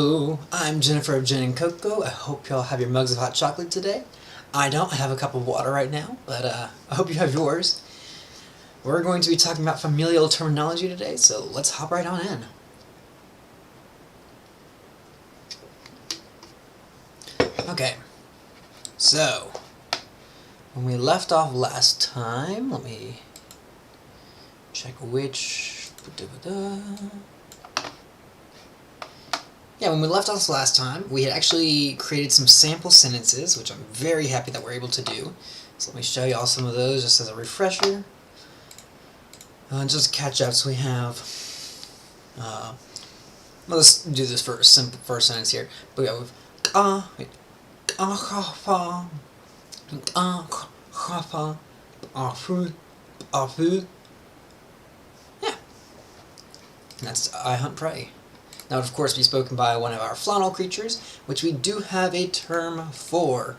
Hello, I'm Jennifer of Jen and Coco. I hope y'all have your mugs of hot chocolate today. I don't. I have a cup of water right now, but I hope you have yours. We're going to be talking about familial terminology today, so let's hop right on in. Okay, so when we left off last time, let me check which... Yeah, when we left off last time, we had actually created some sample sentences, which I'm very happy that we're able to do. So let me show you all some of those just as a refresher. Just catch up, so we have... well, let's do this first sentence here. But we have... Yeah. And that's I hunt prey. That would of course be spoken by one of our Flaunal creatures, which we do have a term for.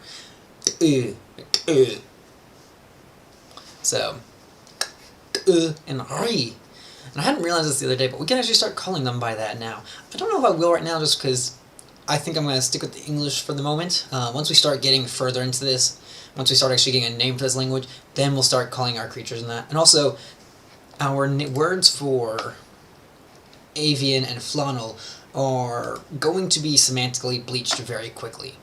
So, and ri. And I hadn't realized this the other day, but we can actually start calling them by that now. I don't know if I will right now, just because I think I'm going to stick with the English for the moment. Once we start getting further into this, once we start actually getting a name for this language, then we'll start calling our creatures in that. And also, our words for avian and Flaunal are going to be semantically bleached very quickly.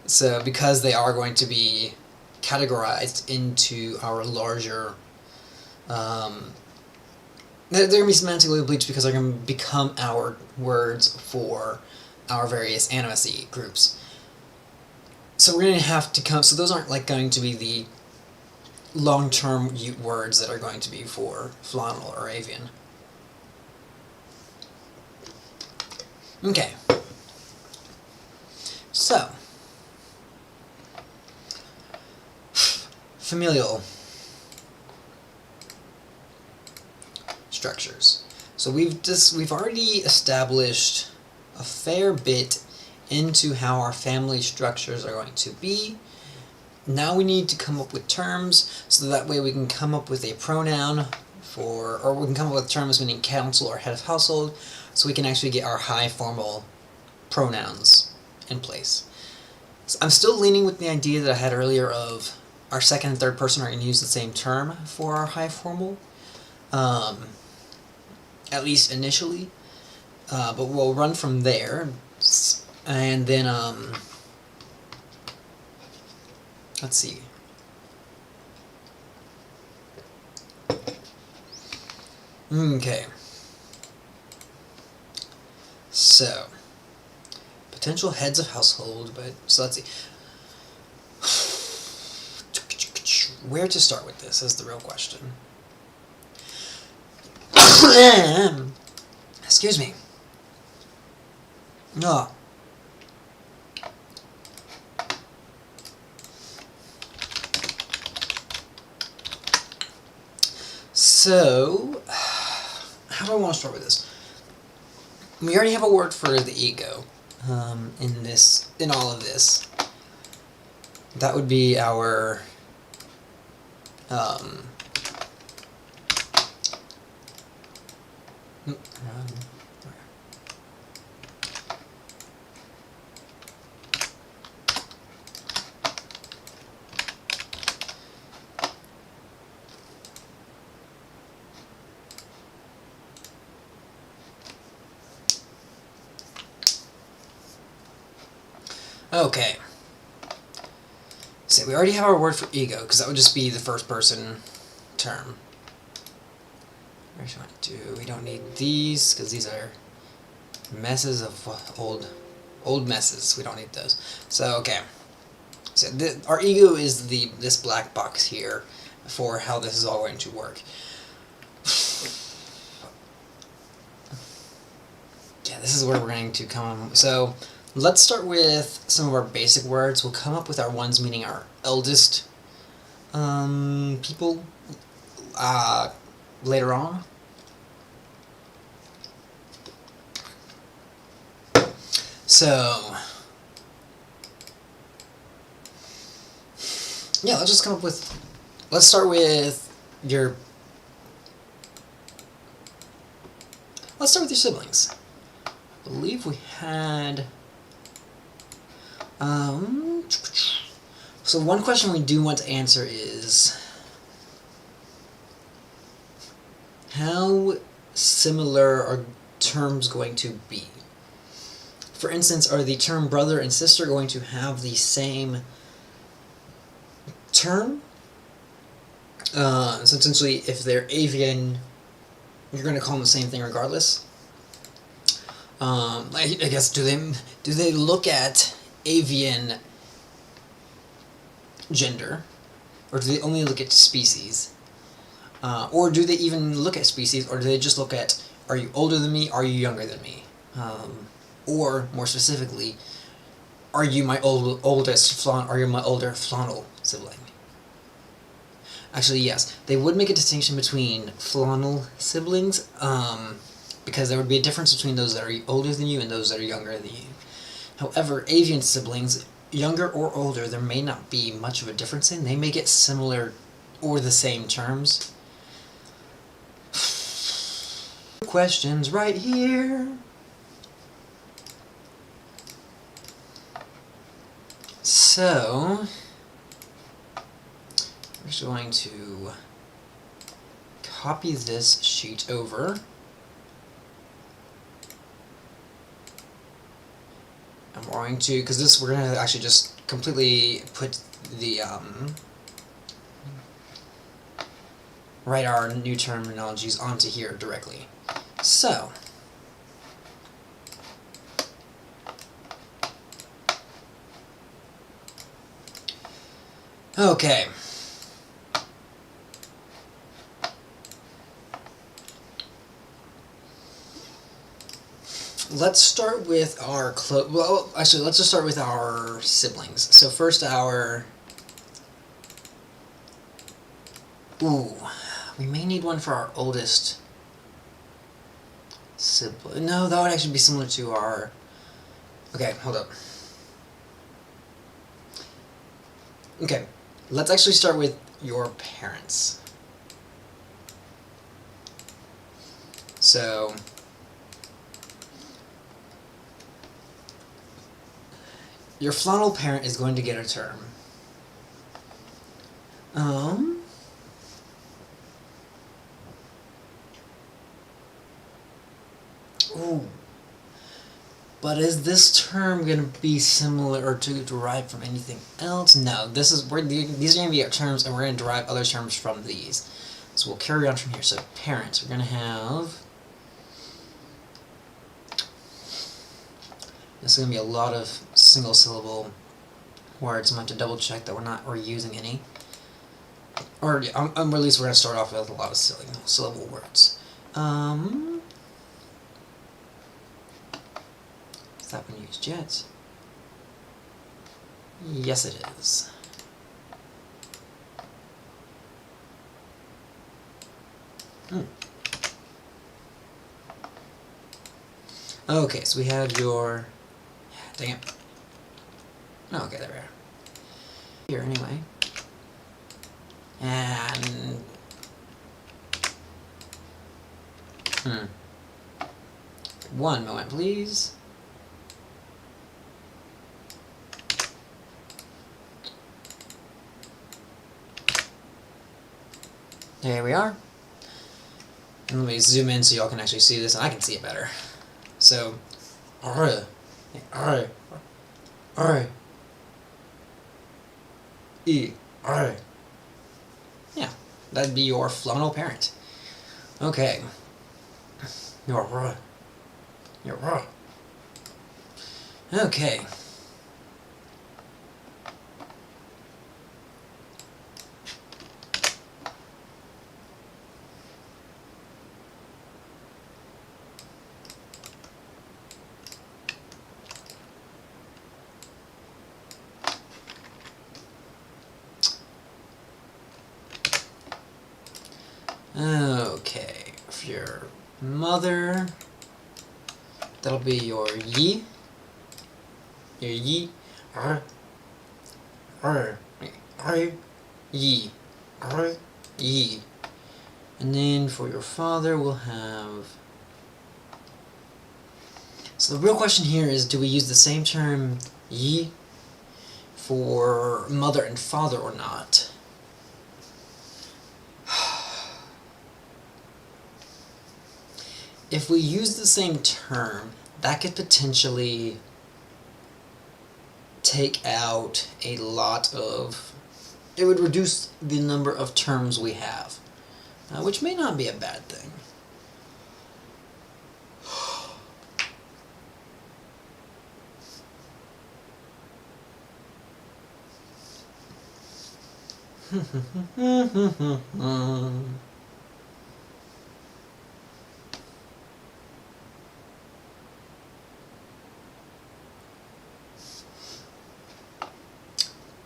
So because they are going to be categorized into our larger... they're going to be semantically bleached because they're going to become our words for our various animacy groups. So we're going to have to come... So those aren't like going to be the long-term words that are going to be for Flaunal or avian. Okay. So, familial structures. So we've already established a fair bit into how our family structures are going to be. Now we need to come up with terms, so that way we can come up with a pronoun or we can come up with terms meaning council or head of household, so we can actually get our high formal pronouns in place. So I'm still leaning with the idea that I had earlier of our second and third person are going to use the same term for our high formal, at least initially, but we'll run from there, and then let's see. Okay. So, potential heads of household, so let's see. Where to start with this is the real question. Excuse me. No. So, how do I want to start with this? We already have a word for the ego in all of this. That would be our okay. So we already have our word for ego, because that would just be the first person term. We don't need these, because these are messes of old messes. We don't need those. So, okay. So our ego is this black box here for how this is all going to work. Yeah, this is where we're going to come. So, let's start with some of our basic words. We'll come up with our ones meaning our eldest people later on. So, yeah, let's just come up with... Let's start with your let's start with your siblings. I believe we had... So one question we do want to answer is, how similar are terms going to be? For instance, are the term brother and sister going to have the same term? So essentially, if they're avian, you're going to call them the same thing regardless. I guess, do they look at avian gender, or do they only look at species? Or do they even look at species, or do they just look at, are you older than me, are you younger than me? Or, more specifically, are you my oldest are you my older Flaunal sibling? Actually, yes, they would make a distinction between Flaunal siblings, because there would be a difference between those that are older than you and those that are younger than you. However, avian siblings, younger or older, there may not be much of a difference in. They may get similar or the same terms. Questions right here. So, we're just going to copy this sheet over. And we're going to, because we're going to actually just completely put the, write our new terminologies onto here directly. So, okay. Let's start with our well, actually, let's just start with our siblings. So first we may need one for our oldest sibling. No, that would actually be similar to our... Okay, hold up. Okay, let's actually start with your parents. So... your Flaunal parent is going to get a term. But is this term going to be similar or to derive from anything else? No, these are going to be our terms, and we're going to derive other terms from these. So we'll carry on from here. So parents, we're going to have... This is going to be a lot of single syllable words. I'm going to have to double check that we're not reusing any. Or, yeah, at least we're going to start off with a lot of single syllable words. Has that been used yet? Yes, it is. Okay, so we have your... Dang it. Oh, okay, there we are. Here, anyway. And... One moment, please. There we are. And let me zoom in so y'all can actually see this, and I can see it better. So, yeah, that'd be your Flaunal parent. Okay. Okay. Okay, for your mother, that'll be your yi. Your yi. Yi. Yi. And then for your father, we'll have So the real question here is, do we use the same term yi for mother and father or not? If we use the same term, that could potentially take out a lot of... It would reduce the number of terms we have, which may not be a bad thing.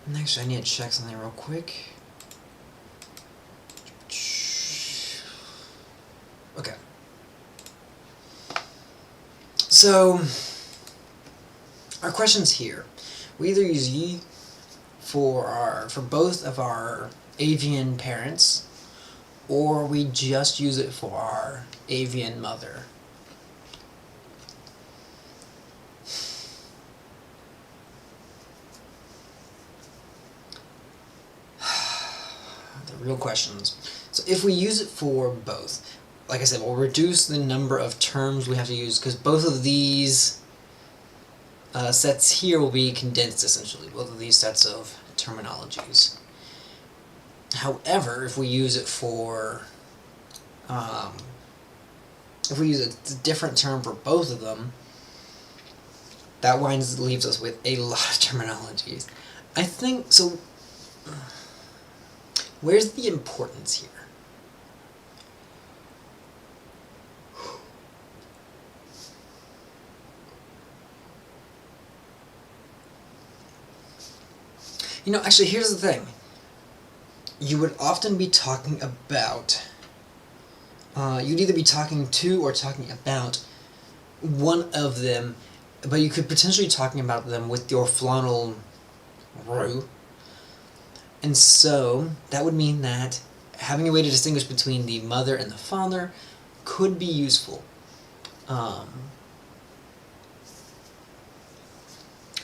Next, I need to check something real quick. Okay. So, our questions here. We either use ye for both of our avian parents, or we just use it for our avian mother. The real questions. So if we use it for both, like I said, we'll reduce the number of terms we have to use, because both of these sets here will be condensed, essentially, both of these sets of terminologies. However, if we use it for, if we use a different term for both of them, that leaves us with a lot of terminologies. I think, so, where's the importance here? You know, actually, here's the thing. You would often be talking about, you'd either be talking to or talking about one of them, but you could potentially be talking about them with your Flaunal root. And so, that would mean that having a way to distinguish between the mother and the father could be useful.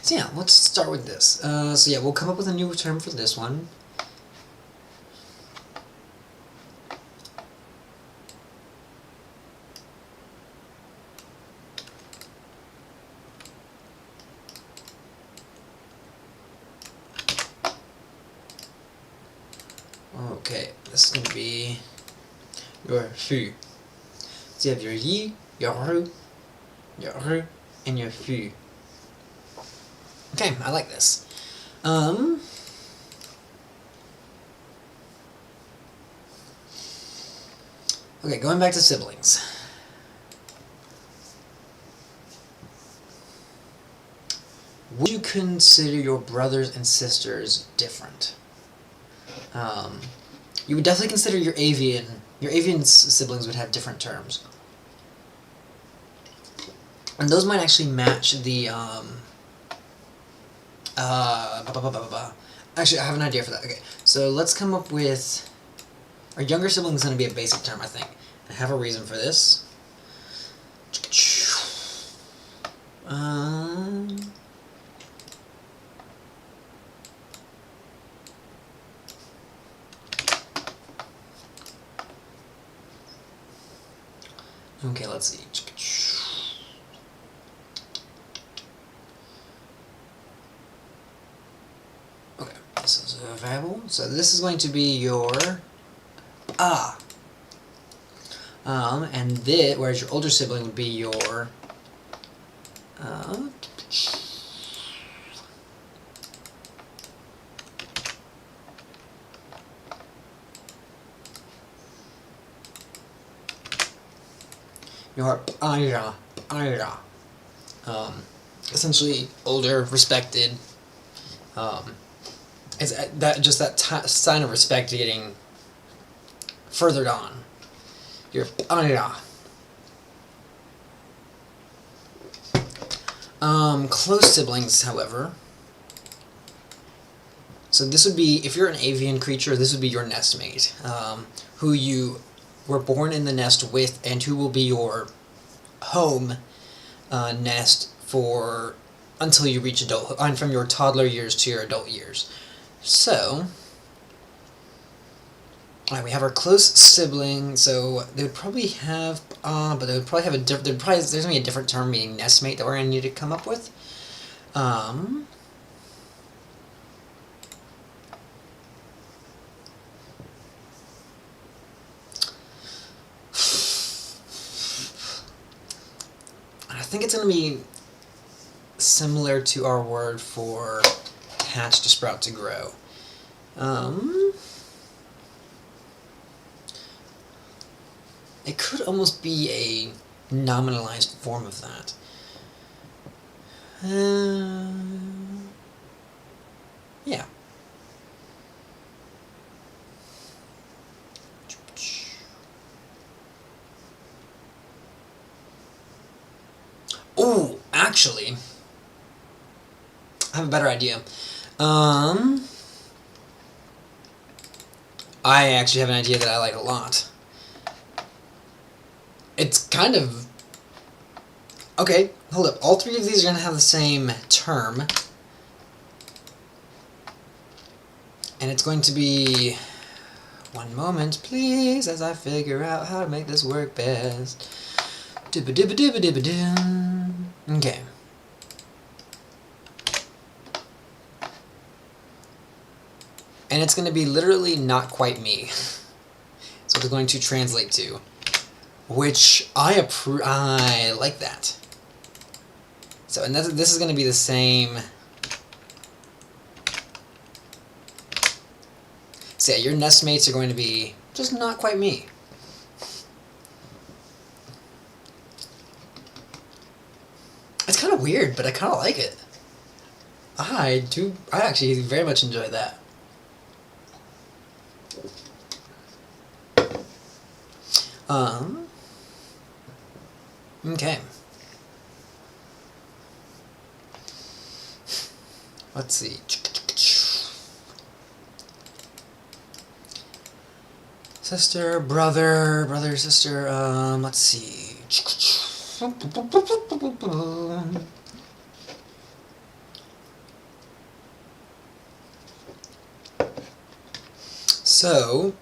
So yeah, let's start with this. So yeah, we'll come up with a new term for this one. Okay, this is going to be your fu. So you have your yi, your ru, and your fu. Okay, I like this. Okay, going back to siblings. Would you consider your brothers and sisters different? You would definitely consider your avian siblings would have different terms. And those might actually match the, Actually, I have an idea for that. Okay, so let's come up with... Our younger sibling is going to be a basic term, I think. I have a reason for this. Okay, let's see. Okay, this is a variable. So this is going to be your and this, whereas your older sibling would be your essentially older, respected. It's that sign of respect getting furthered on. Your close siblings, however. So this would be, if you're an avian creature, this would be your nestmate, who you were born in the nest with, and who will be your home nest for until you reach adulthood, and from your toddler years to your adult years. So, alright, we have our close sibling. So they would probably have, but they would probably have a different. There's gonna be a different term meaning nestmate that we're gonna need to come up with. I think it's going to be similar to our word for hatch to sprout to grow. It could almost be a nominalized form of that. Yeah. Oh, actually, I have a better idea. I actually have an idea that I like a lot. It's kind of... Okay, hold up. All three of these are going to have the same term. And it's going to be... One moment, please, as I figure out how to make this work best. Dibba-dibba-dibba-dibba-doo. Okay. And it's going to be literally not quite me. That's what it's going to translate to. Which I like that. So, and this is going to be the same. So yeah, your nestmates are going to be just not quite me. It's kind of weird, but I kind of like it. I actually very much enjoy that. Okay. Let's see. Sister, brother, sister, let's see. So,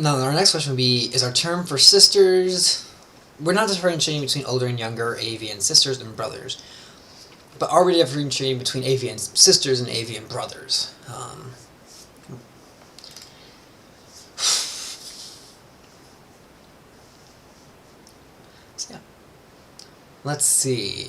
our next question would be, is our term for sisters, we're not differentiating between older and younger avian sisters and brothers, but are we differentiating between avian sisters and avian brothers? So yeah. Let's see.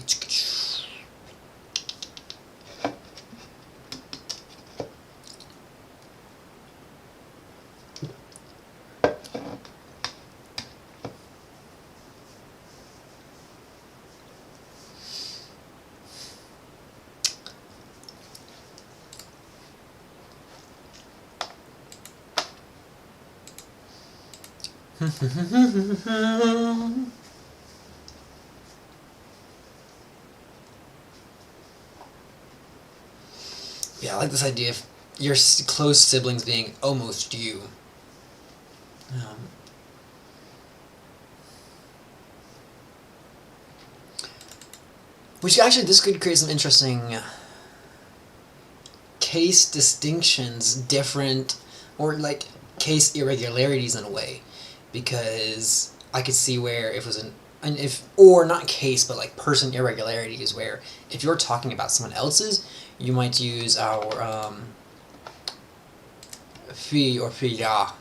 Yeah, I like this idea of your close siblings being almost you. Which actually, this could create some interesting case distinctions, different, or like case irregularities in a way, because I could see where if it was or not case, but like person irregularities, where if you're talking about someone else's, you might use our fi or fira.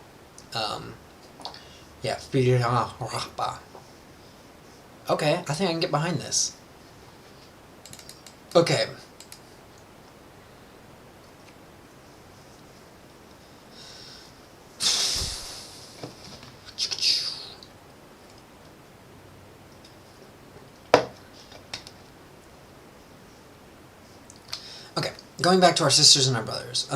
Yeah, fira rapa. Okay, I think I can get behind this. Okay. Okay, going back to our sisters and our brothers.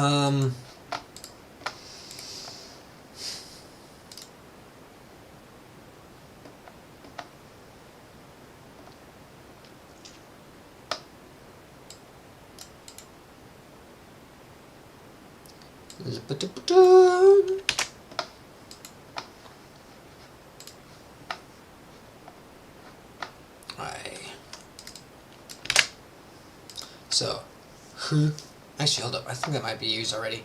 Actually, hold up. I think that might be used already.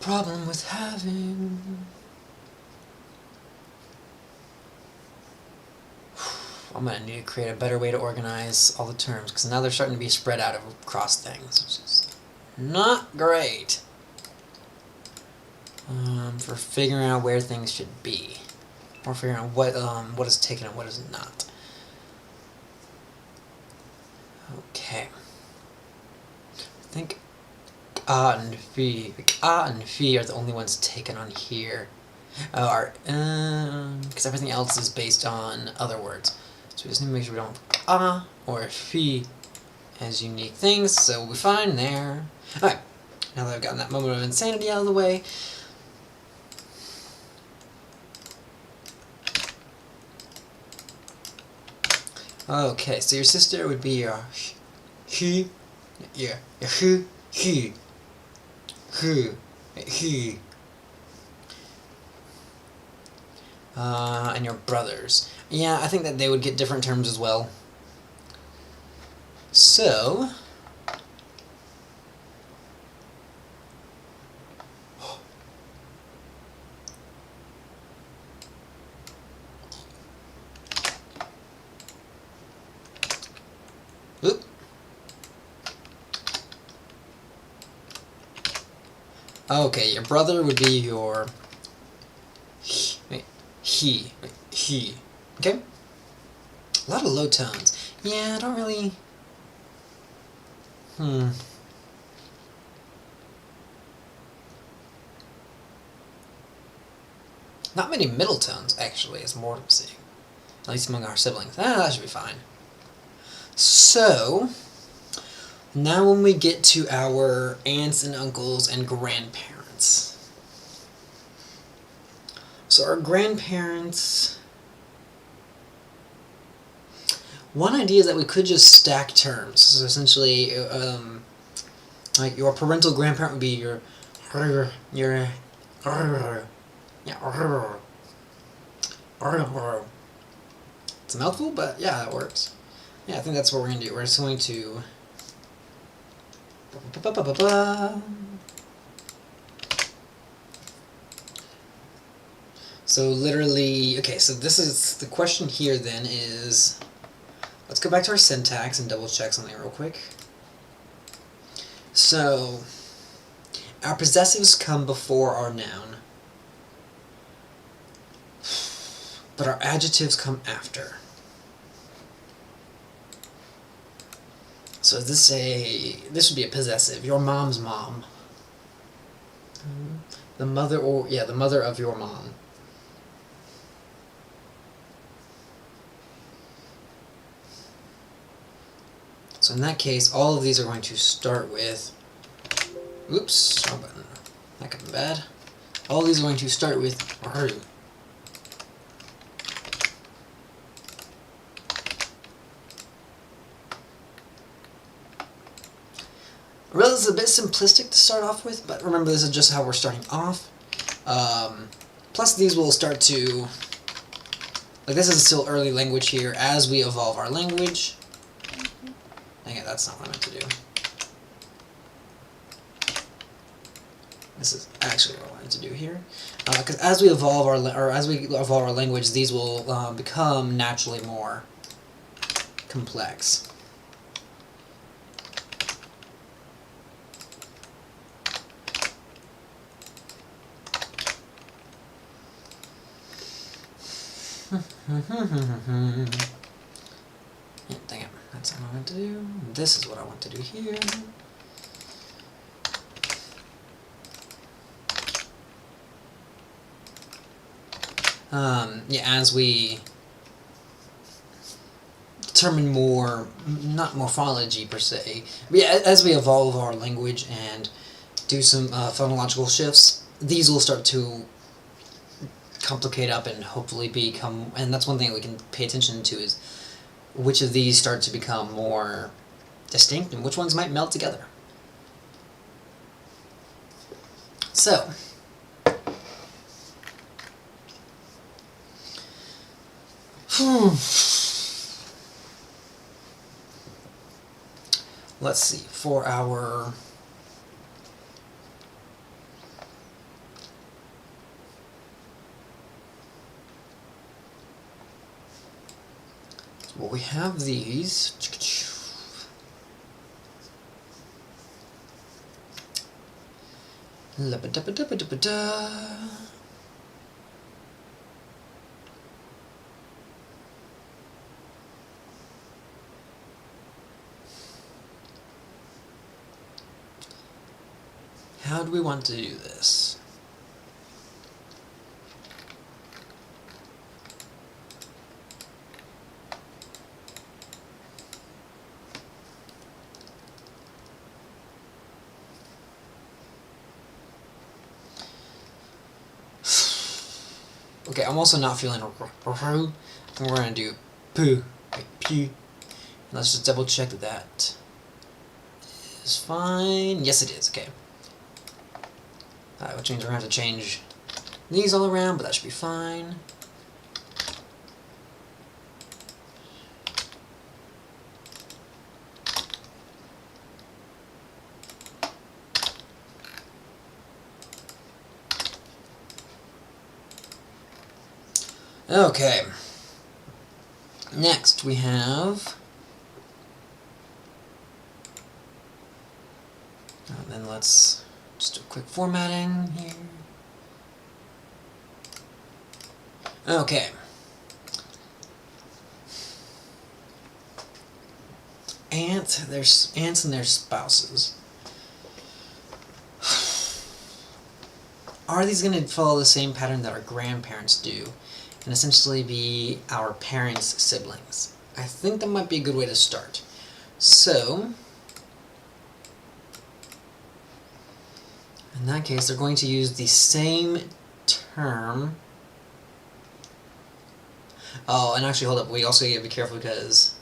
Problem with having... I'm going to need to create a better way to organize all the terms, because now they're starting to be spread out across things, which is not great for figuring out where things should be, or figuring out what is taken and what is not. Okay. I think and fi are the only ones taken on here. Because everything else is based on other words. So we just need to make sure we don't have or fi as unique things, so we'll be fine there. Alright, now that I've gotten that moment of insanity out of the way, okay, so your sister would be your he, your who, he, he. And your brothers. Yeah, I think that they would get different terms as well. So... Oop. Okay, your brother would be your... He. Okay? A lot of low tones. Yeah, I don't really... Not many middle tones, actually, is more I'm seeing. At least among our siblings. That should be fine. So, now when we get to our aunts and uncles and grandparents. So our grandparents... One idea is that we could just stack terms. So essentially, like your parental grandparent would be your it's a mouthful, but yeah, that works. Yeah, I think that's what we're going to do. We're just going to... So literally, okay, so this is, the question here then is, let's go back to our syntax and double check something real quick. So, our possessives come before our noun, but our adjectives come after. So this would be a possessive. Your mom's mom. The mother, or yeah, the mother of your mom. So in that case, all of these are going to start with, oops, wrong button. That could be bad. All of these are going to start with her. I realize this is a bit simplistic to start off with, but remember this is just how we're starting off. Plus these will start to, like this is still early language here. As we evolve our language, dang it, that's not what I meant to do. This is actually what I wanted to do here, because as we evolve our language, these will become naturally more complex. Yeah, dang it, that's what I want to do. This is what I want to do here. Yeah, as we determine more, not morphology per se, but yeah, as we evolve our language and do some phonological shifts, these will start to complicate up and hopefully become, and that's one thing we can pay attention to, is which of these start to become more distinct and which ones might meld together. So, let's see, for our well, we have these. How do we want to do this? Okay, I'm also not feeling we're gonna do poo, like pew. Let's just double check that is fine. Yes, it is. Okay. Which means we're gonna have to change these all around, but that should be fine. Okay. Next we have, and then let's just do a quick formatting here. Okay. There's ants and their spouses. Are these going to follow the same pattern that our grandparents do, and essentially be our parents' siblings? I think that might be a good way to start. So, in that case, they're going to use the same term. Oh, and actually, hold up. We also need to be careful because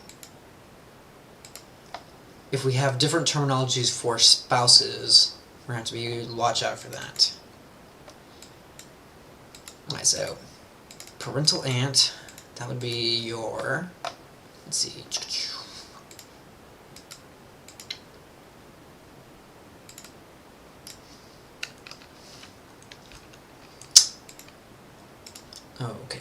if we have different terminologies for spouses, we're going to have to watch out for that. Alright, so parental aunt, that would be your, let's see. Okay.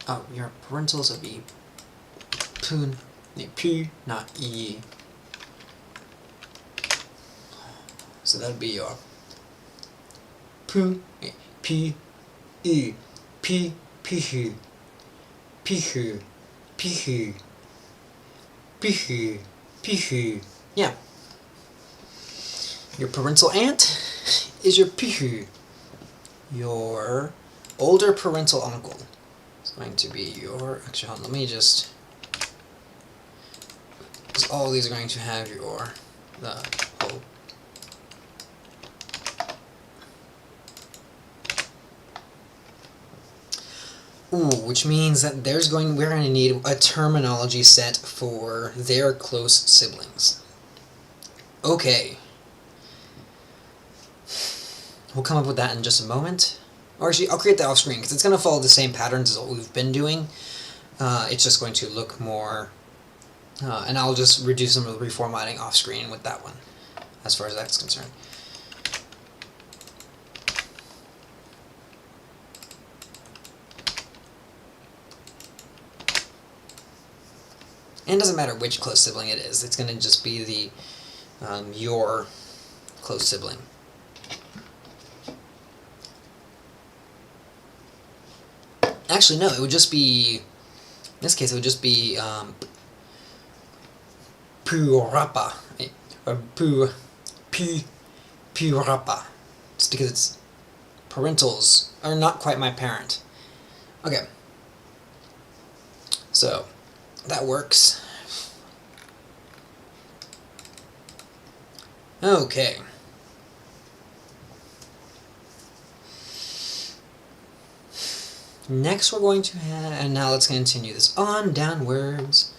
Oh, your parentals would be poon, P, not E. So that would be your poon, P, E, P, pihu, pihu, pihu, pihu, pihu. Yeah. Your parental aunt is your pihu. Your older parental uncle is going to be your, actually hold on, let me just, because all of these are going to have the whole. Ooh, which means that we're going to need a terminology set for their close siblings. Okay. We'll come up with that in just a moment. Or actually, I'll create that off screen because it's going to follow the same patterns as what we've been doing. It's just going to look more, and I'll just reduce some of the reformatting off screen with that one, as far as that's concerned. And it doesn't matter which close sibling it is, it's going to just be the your close sibling. Actually, no, it would just be, in this case, it would just be Purapa, or Purapa, just because it's parentals are not quite my parent. Okay, so that works. Okay. Next we're going to have, and now let's continue this on downwards.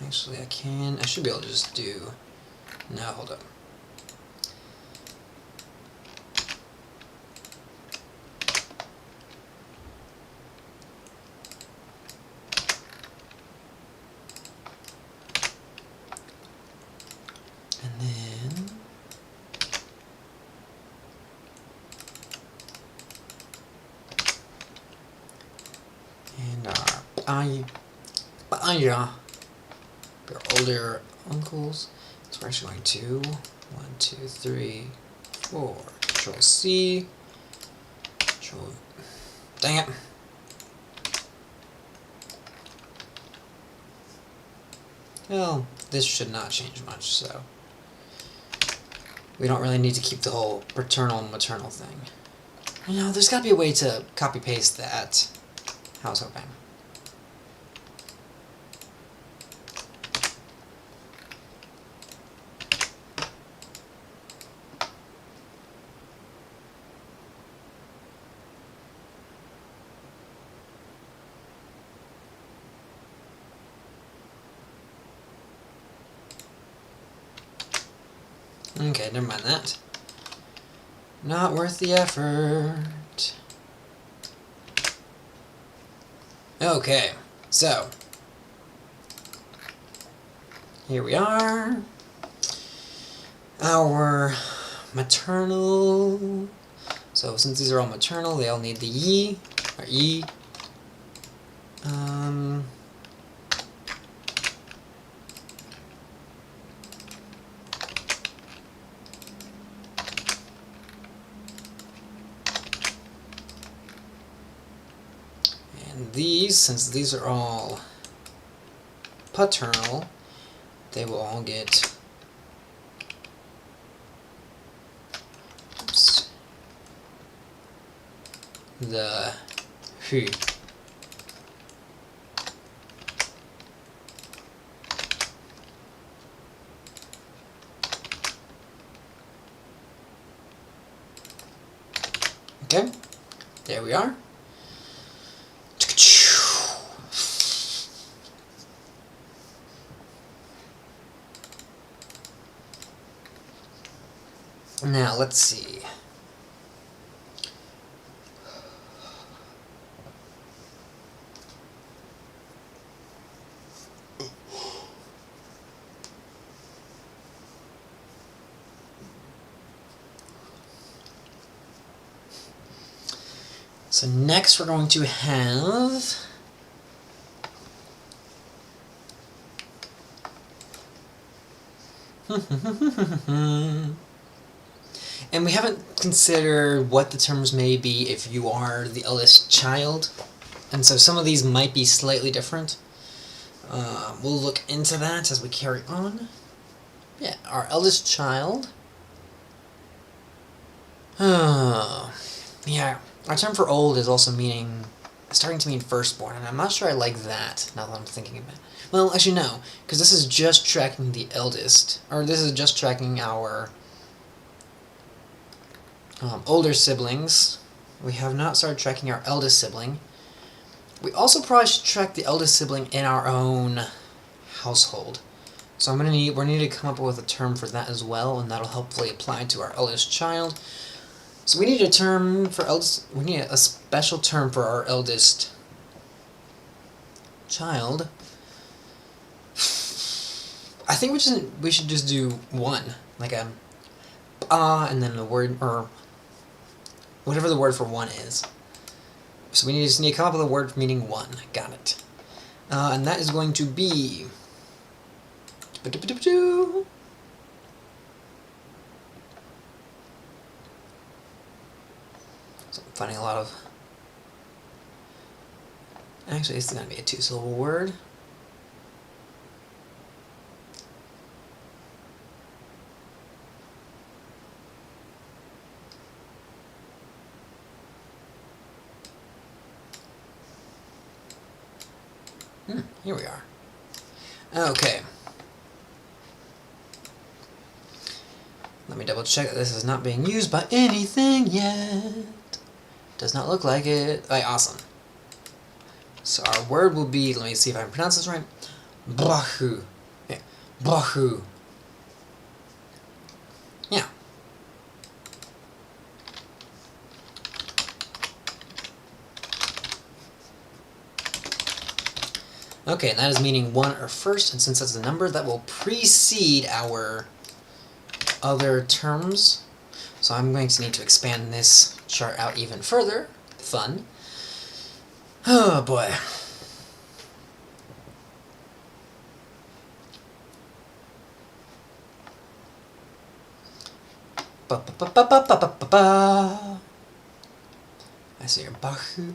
Actually I should be able to just do, no, hold up. and our our older uncles. So we're actually going to 1, 2, 3, 4. Control C. Control. Dang it. Well, this should not change much, so we don't really need to keep the whole paternal and maternal thing. You know, there's got to be a way to copy-paste that. I was hoping. Okay, never mind that. Not worth the effort. Okay, so here we are. Our maternal. So since these are all maternal, they all need the ye or e. These, since these are all paternal, they will all get the who. Okay, there we are. Now, let's see. So next we're going to have and we haven't considered what the terms may be if you are the eldest child, and so some of these might be slightly different. We'll look into that as we carry on. Yeah, our eldest child. Yeah, our term for old is also starting to mean firstborn, and I'm not sure I like that, now that I'm thinking about it. Well, actually no, because this is just tracking the eldest, or this is just tracking our older siblings. We have not started tracking our eldest sibling. We also probably should track the eldest sibling in our own household. So we're need to come up with a term for that as well, and that'll hopefully apply to our eldest child. So we need a term for we need a special term for our eldest child. I think we should just do one, like a and then the word, or whatever the word for one is. So we just need to come up with a word meaning one. Got it. And that is going to be so I'm finding a lot of. Actually, it's going to be a 2-syllable word. Here we are. Okay. Let me double check that this is not being used by anything yet. Does not look like it. Alright, awesome. So our word will be, let me see if I can pronounce this right. Bahu. Yeah. Bahu. Yeah. Okay, and that is meaning one or first, and since that's the number, that will precede our other terms. So I'm going to need to expand this chart out even further. Fun. Oh boy. Ba ba ba ba ba ba ba ba. I say your bahu.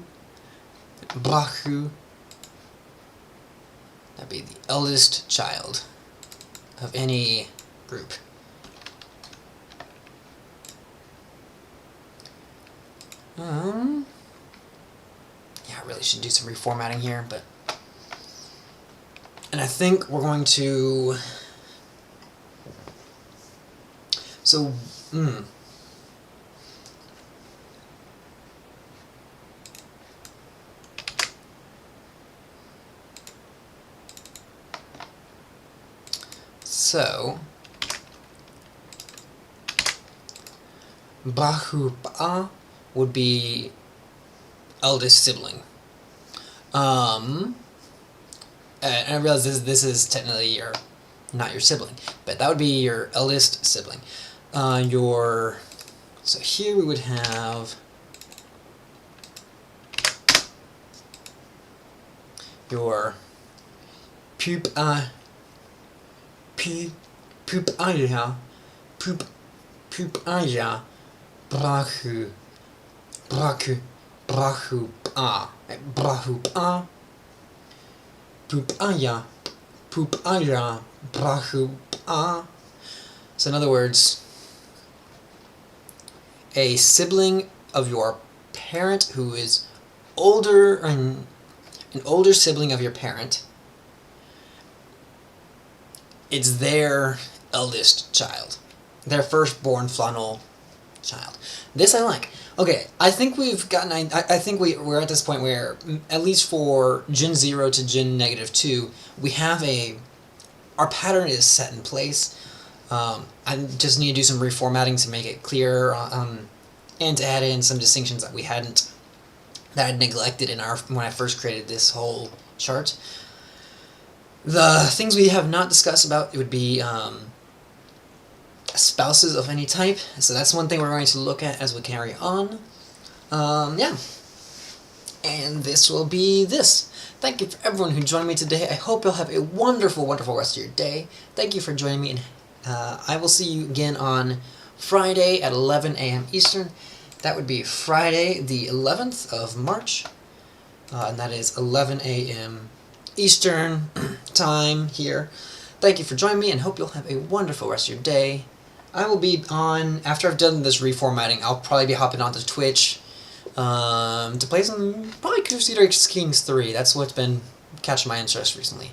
Bahu. That'd be the eldest child of any group. Yeah, I really should do some reformatting here, but... And I think we're going to... So, So, Bahupa would be eldest sibling. And I realize this is technically not your sibling, but that would be your eldest sibling. So here we would have your pupaya, brahu, pupaya, brahu. So in other words, a sibling of your parent who is older, an older sibling of your parent, it's their eldest child, their firstborn Flaunal child. This I like. Okay, I think we've gotten. I think we're at this point where, at least for Gen 0 to Gen -2, we have our pattern is set in place. I just need to do some reformatting to make it clearer, and to add in some distinctions that I'd neglected when I first created this whole chart. The things we have not discussed about would be spouses of any type, so that's one thing we're going to look at as we carry on. Yeah. And this will be this. Thank you for everyone who joined me today. I hope you'll have a wonderful, wonderful rest of your day. Thank you for joining me, and I will see you again on Friday at 11 a.m. Eastern. That would be Friday the 11th of March, and that is 11 a.m. Eastern time here. Thank you for joining me, and hope you'll have a wonderful rest of your day. I will be on, after I've done this reformatting, I'll probably be hopping onto Twitch to play some, probably Crusader Kings 3. That's what's been catching my interest recently.